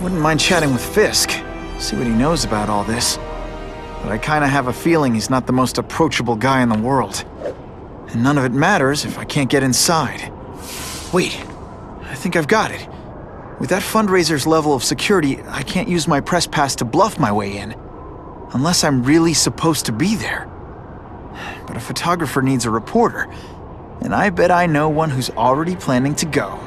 Wouldn't mind chatting with Fisk, see what he knows about all this. But I kinda have a feeling he's not the most approachable guy in the world. And none of it matters if I can't get inside. Wait, I think I've got it. With that fundraiser's level of security, I can't use my press pass to bluff my way in. Unless I'm really supposed to be there. But a photographer needs a reporter, and I bet I know one who's already planning to go.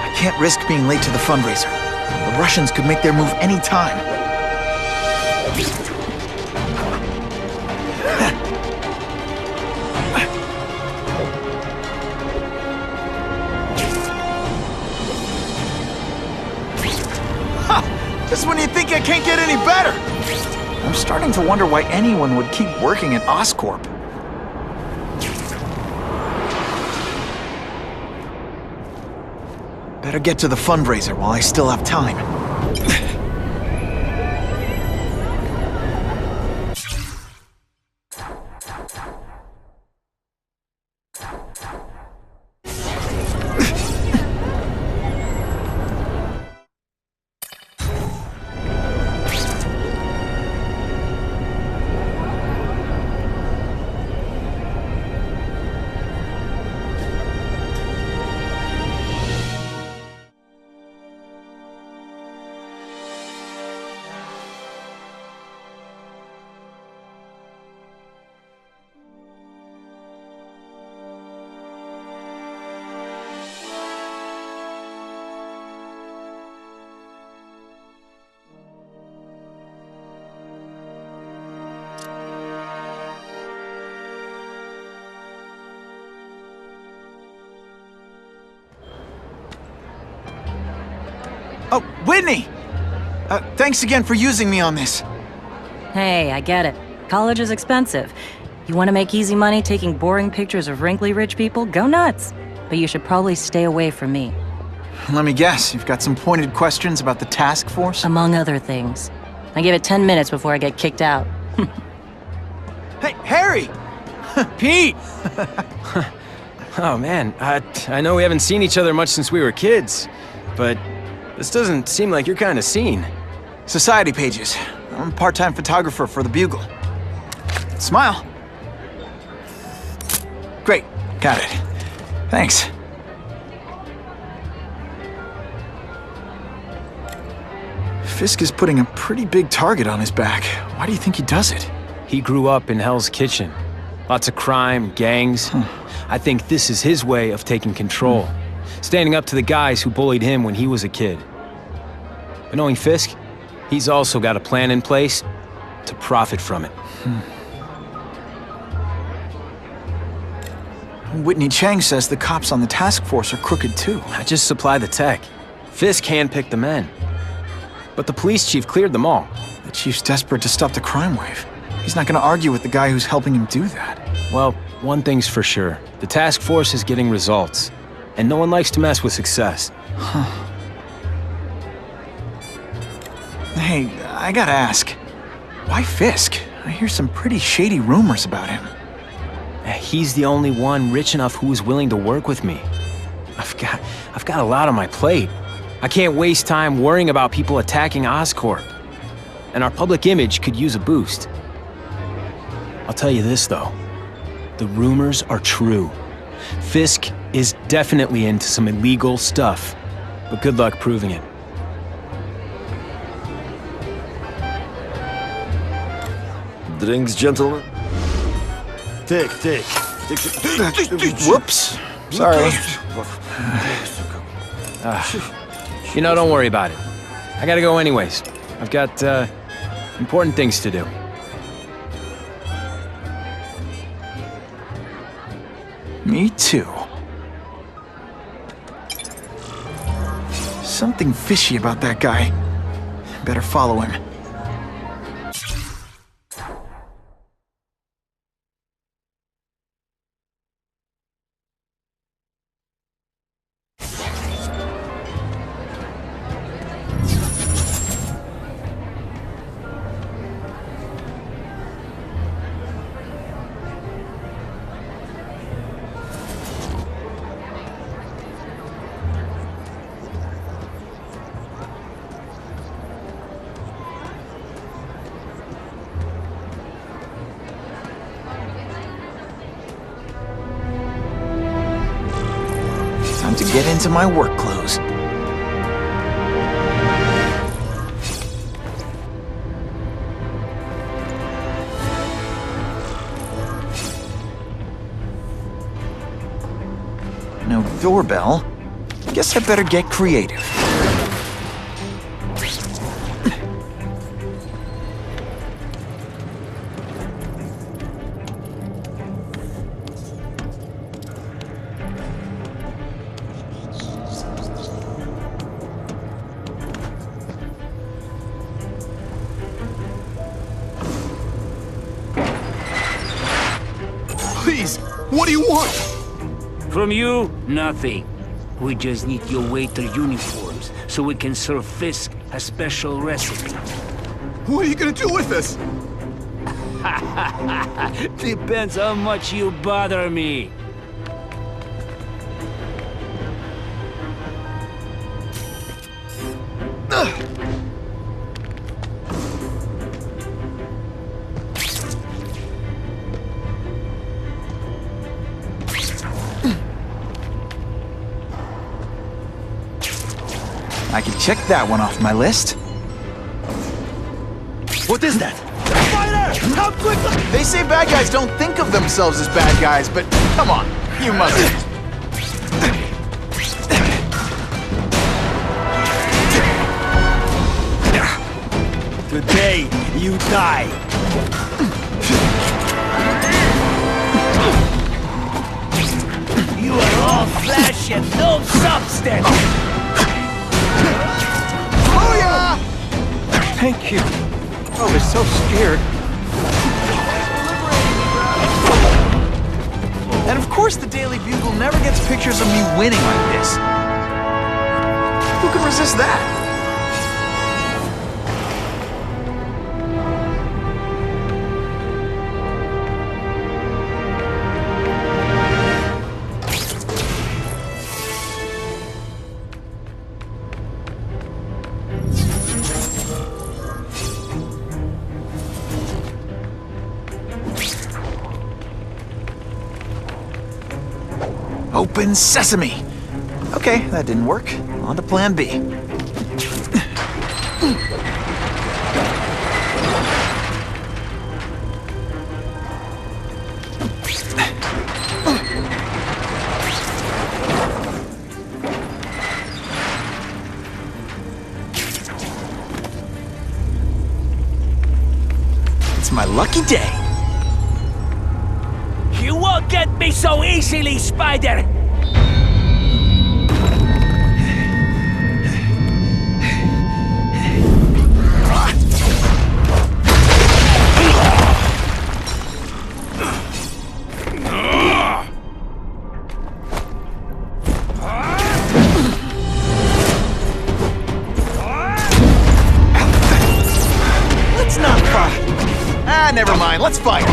I can't risk being late to the fundraiser. The Russians could make their move any time. Just when you think I can't get any better! I'm starting to wonder why anyone would keep working at Oscorp. Better get to the fundraiser while I still have time. Oh, Whitney! Thanks again for using me on this. Hey, I get it. College is expensive. You want to make easy money taking boring pictures of wrinkly rich people? Go nuts! But you should probably stay away from me. Let me guess, you've got some pointed questions about the task force? Among other things. I give it 10 minutes before I get kicked out. Hey, Harry! Pete! Oh man, I know we haven't seen each other much since we were kids, but this doesn't seem like your kind of scene. Society pages. I'm a part-time photographer for the Bugle. Smile. Great, got it. Thanks. Fisk is putting a pretty big target on his back. Why do you think he does it? He grew up in Hell's Kitchen. Lots of crime, gangs. I think this is his way of taking control. Standing up to the guys who bullied him when he was a kid. But knowing Fisk, he's also got a plan in place to profit from it. Whitney Chang says the cops on the task force are crooked too. I just supply the tech. Fisk handpicked the men. But the police chief cleared them all. The chief's desperate to stop the crime wave. He's not gonna argue with the guy who's helping him do that. Well, one thing's for sure. The task force is getting results. And no one likes to mess with success. Hey, I gotta ask. Why Fisk? I hear some pretty shady rumors about him. He's the only one rich enough who is willing to work with me. I've got a lot on my plate. I can't waste time worrying about people attacking Oscorp. And our public image could use a boost. I'll tell you this, though. The rumors are true. Fisk is definitely into some illegal stuff, but good luck proving it. Drinks, gentlemen? Take. Whoops. Sorry. Don't worry about it. I gotta go anyways. I've got, important things to do. Me too. Something fishy about that guy. Better follow him. Time to get into my work clothes. No doorbell. Guess I better get creative. Please, what do you want? From you, nothing. We just need your waiter uniforms so we can serve Fisk a special recipe. What are you gonna do with this? Depends how much you bother me. I can check that one off my list. What is that? Spider! How quickly? They say bad guys don't think of themselves as bad guys, but come on, you mustn't. Today, you die. You are all flesh and no substance. Oh yeah! Thank you. I was so scared. And of course the Daily Bugle never gets pictures of me winning like this. Who can resist that? Open sesame! Okay, that didn't work. On to plan B. It's my lucky day. You won't get me so easily, Spider! Let's not fight. Never mind, let's fight.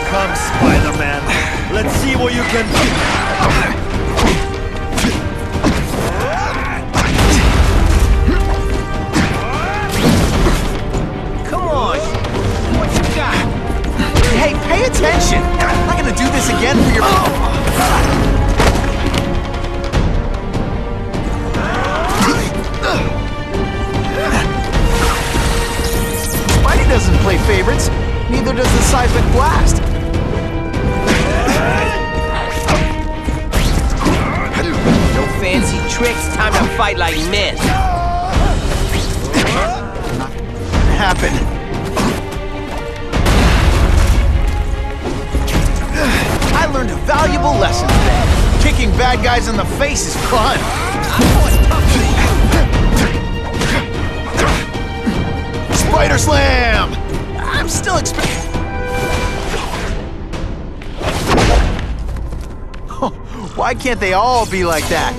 Come, Spider-Man. Let's see what you can do. again for your... Spidey doesn't play favorites. Neither does the seismic blast. No fancy tricks, time to fight like men. Not happen. I learned a valuable lesson today. Kicking bad guys in the face is fun. Spider Slam! I'm still expecting... Why can't they all be like that?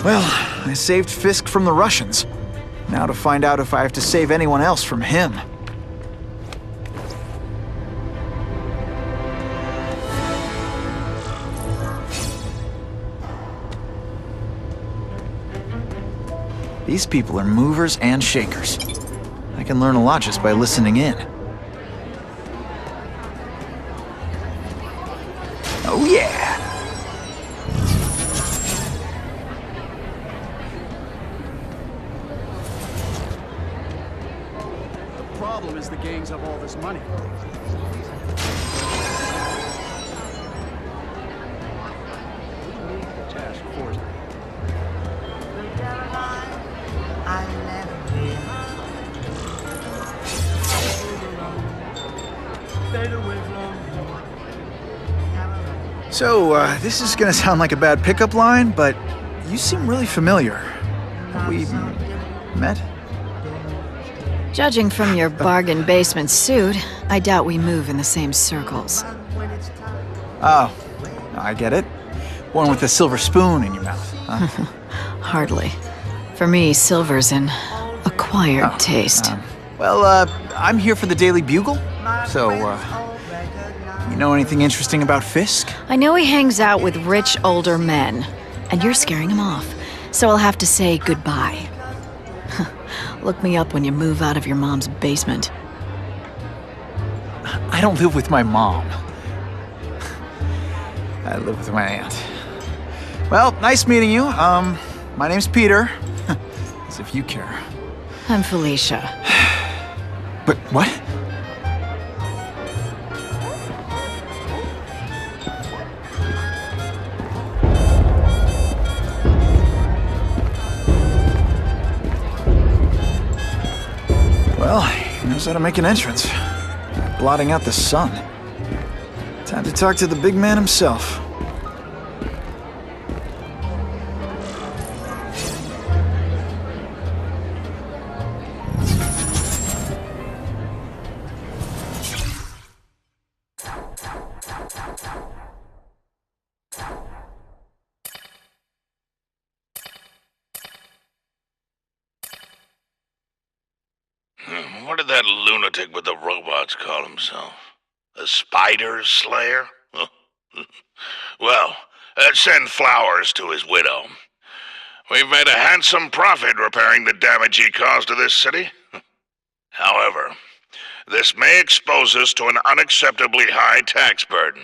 Well, I saved Fisk from the Russians. Now to find out if I have to save anyone else from him. These people are movers and shakers. I can learn a lot just by listening in. Oh yeah! The problem is the gangs have all this money. Task force. So, this is gonna sound like a bad pickup line, but you seem really familiar. Have we met? Judging from your bargain basement suit, I doubt we move in the same circles. Oh, I get it. One with a silver spoon in your mouth, huh? Hardly. For me, silver's an acquired taste. Well, I'm here for the Daily Bugle, so, you know anything interesting about Fisk? I know he hangs out with rich older men, and you're scaring him off, so I'll have to say goodbye. Look me up when you move out of your mom's basement. I don't live with my mom. I live with my aunt. Well, nice meeting you. My name's Peter. As if you care. I'm Felicia. But what? Well, he knows how to make an entrance. Blotting out the sun. Time to talk to the big man himself. What did that lunatic with the robots call himself? A spider slayer? Well, send flowers to his widow. We've made a handsome profit repairing the damage he caused to this city. However, this may expose us to an unacceptably high tax burden.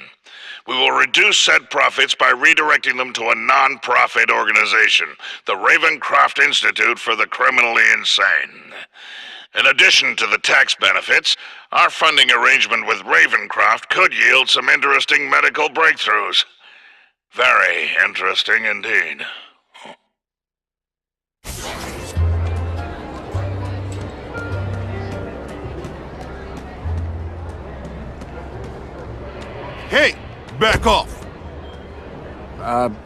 We will reduce said profits by redirecting them to a non-profit organization, the Ravencroft Institute for the Criminally Insane. In addition to the tax benefits, our funding arrangement with Ravencroft could yield some interesting medical breakthroughs. Very interesting indeed. Hey, back off!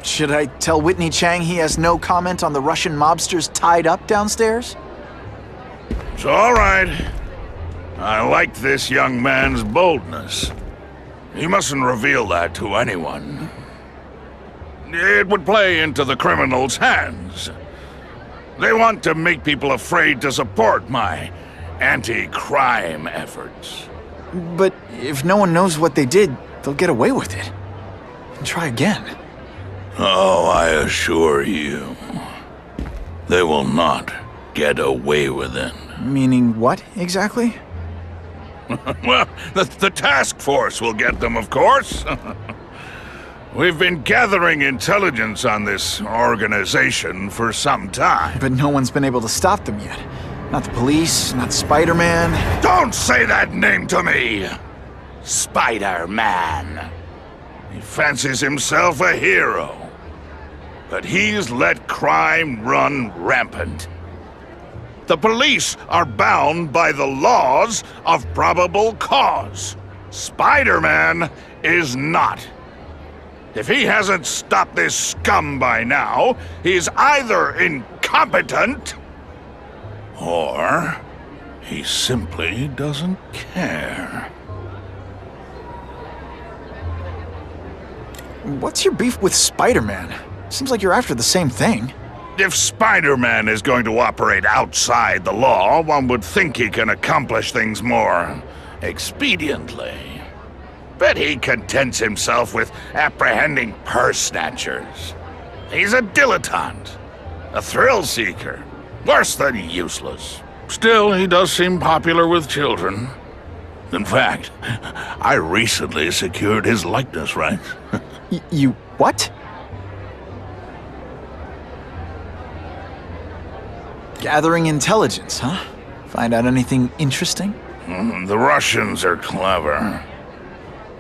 Should I tell Whitney Chang he has no comment on the Russian mobsters tied up downstairs? It's all right. I like this young man's boldness. He mustn't reveal that to anyone. It would play into the criminals' hands. They want to make people afraid to support my anti-crime efforts. But if no one knows what they did, they'll get away with it. And try again. Oh, I assure you, they will not get away with it. Meaning what, exactly? Well, the task force will get them, of course. We've been gathering intelligence on this organization for some time. But no one's been able to stop them yet. Not the police, not Spider-Man. Don't say that name to me! Spider-Man. He fancies himself a hero. But he's let crime run rampant. The police are bound by the laws of probable cause. Spider-Man is not. If he hasn't stopped this scum by now, he's either incompetent or he simply doesn't care. What's your beef with Spider-Man? Seems like you're after the same thing. If Spider-Man is going to operate outside the law, one would think he can accomplish things more expediently. But he contents himself with apprehending purse snatchers. He's a dilettante, a thrill seeker, worse than useless. Still, he does seem popular with children. In fact, I recently secured his likeness rights. You what? Gathering intelligence, huh? Find out anything interesting? The Russians are clever.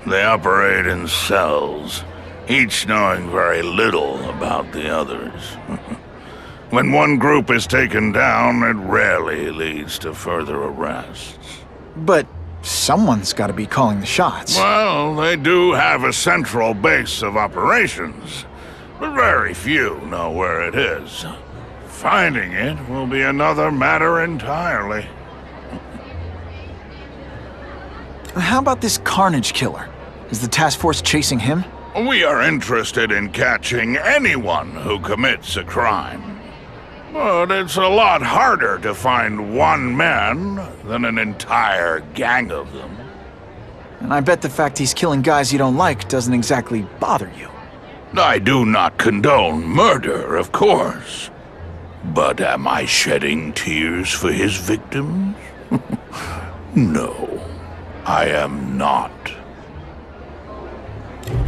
They operate in cells, each knowing very little about the others. When one group is taken down, it rarely leads to further arrests. But someone's got to be calling the shots. Well, they do have a central base of operations, but very few know where it is. Finding it will be another matter entirely. How about this Carnage killer? Is the task force chasing him? We are interested in catching anyone who commits a crime. But it's a lot harder to find one man than an entire gang of them. And I bet the fact he's killing guys you don't like doesn't exactly bother you. I do not condone murder, of course. But am I shedding tears for his victims? No, I am not.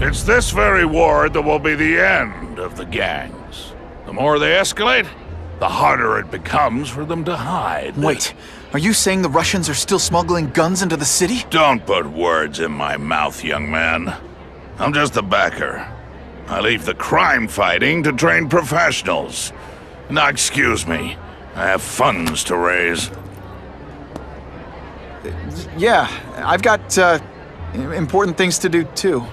It's this very war that will be the end of the gangs. The more they escalate, the harder it becomes for them to hide. Wait, are you saying the Russians are still smuggling guns into the city? Don't put words in my mouth, young man. I'm just a backer. I leave the crime fighting to trained professionals. Now, excuse me. I have funds to raise. Yeah, I've got, important things to do, too.